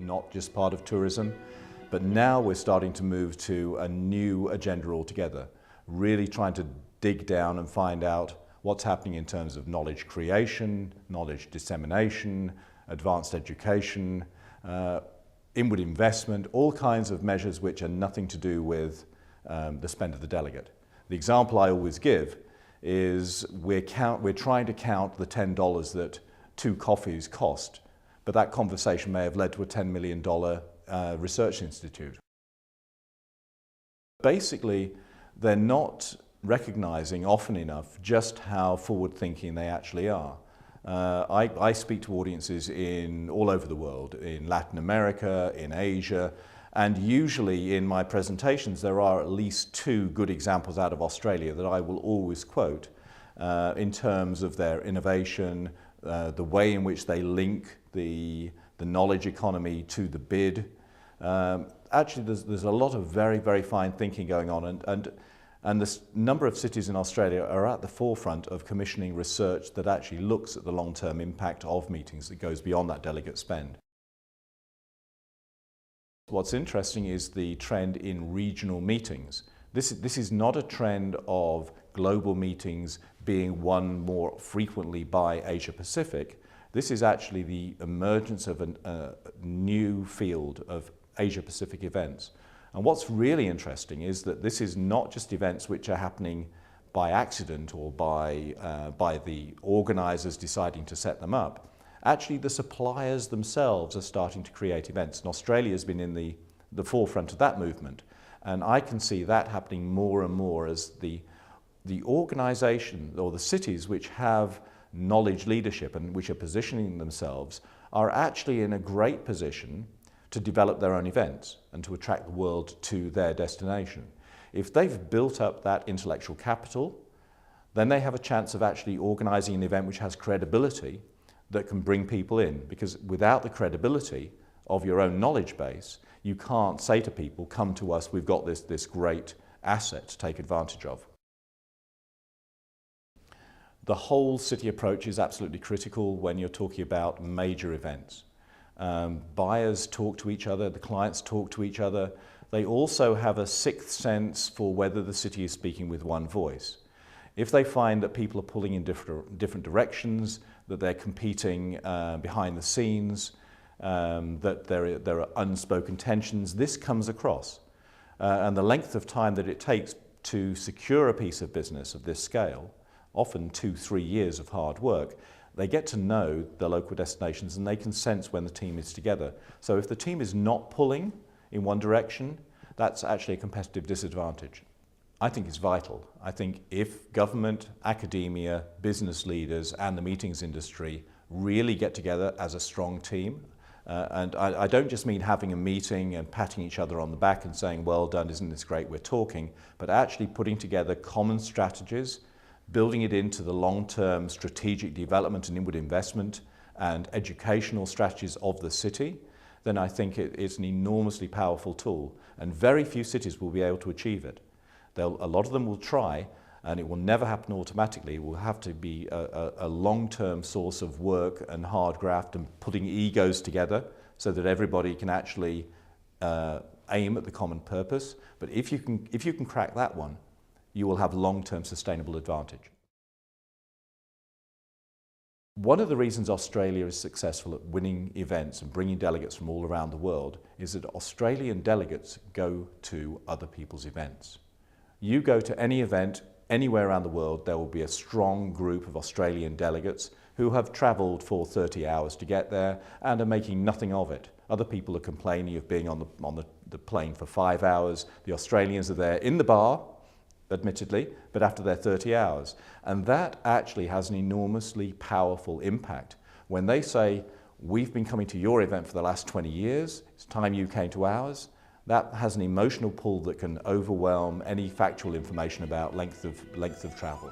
not just part of tourism. But now we're starting to move to a new agenda altogether, really trying to dig down and find out what's happening in terms of knowledge creation, knowledge dissemination, advanced education, inward investment, all kinds of measures which are nothing to do with the spend of the delegate. The example I always give is we're trying to count the $10 that 2 coffees cost, but that conversation may have led to a $10 million research institute. Basically, they're not recognizing often enough just how forward-thinking they actually are. I speak to audiences all over the world, in Latin America, in Asia, and usually in my presentations there are at least 2 good examples out of Australia that I will always quote in terms of their innovation, the way in which they link the knowledge economy to the bid. Actually, there's a lot of very, very fine thinking going on, and the number of cities in Australia are at the forefront of commissioning research that actually looks at the long-term impact of meetings that goes beyond that delegate spend. What's interesting is the trend in regional meetings. This is not a trend of global meetings being won more frequently by Asia Pacific. This is actually the emergence of a new field of Asia Pacific events. And what's really interesting is that this is not just events which are happening by accident or by the organizers deciding to set them up. Actually, the suppliers themselves are starting to create events, and Australia has been in the forefront of that movement. And I can see that happening more and more as the organization or the cities which have knowledge leadership and which are positioning themselves are actually in a great position to develop their own events and to attract the world to their destination. If they've built up that intellectual capital, then they have a chance of actually organizing an event which has credibility that can bring people in, because without the credibility of your own knowledge base, you can't say to people, come to us, we've got this great asset to take advantage of. The whole city approach is absolutely critical when you're talking about major events. Buyers talk to each other, the clients talk to each other. They also have a sixth sense for whether the city is speaking with one voice. If they find that people are pulling in different directions, that they're competing behind the scenes, that there are unspoken tensions, this comes across. And the length of time that it takes to secure a piece of business of this scale, often 2-3 years of hard work, they get to know the local destinations and they can sense when the team is together. So if the team is not pulling in one direction, that's actually a competitive disadvantage. I think it's vital. I think if government, academia, business leaders and the meetings industry really get together as a strong team, and I don't just mean having a meeting and patting each other on the back and saying, well done, isn't this great, we're talking, but actually putting together common strategies, building it into the long-term strategic development and inward investment and educational strategies of the city, then I think it's an enormously powerful tool, and very few cities will be able to achieve it. A lot of them will try, and it will never happen automatically. It will have to be a long-term source of work and hard graft and putting egos together so that everybody can actually aim at the common purpose. But if you can crack that one, you will have long-term sustainable advantage. One of the reasons Australia is successful at winning events and bringing delegates from all around the world is that Australian delegates go to other people's events. You go to any event anywhere around the world, there will be a strong group of Australian delegates who have travelled for 30 hours to get there and are making nothing of it. Other people are complaining of being on the plane for 5 hours. The Australians are there in the bar, admittedly, but after their 30 hours. And that actually has an enormously powerful impact. When they say, we've been coming to your event for the last 20 years, it's time you came to ours, that has an emotional pull that can overwhelm any factual information about length of travel.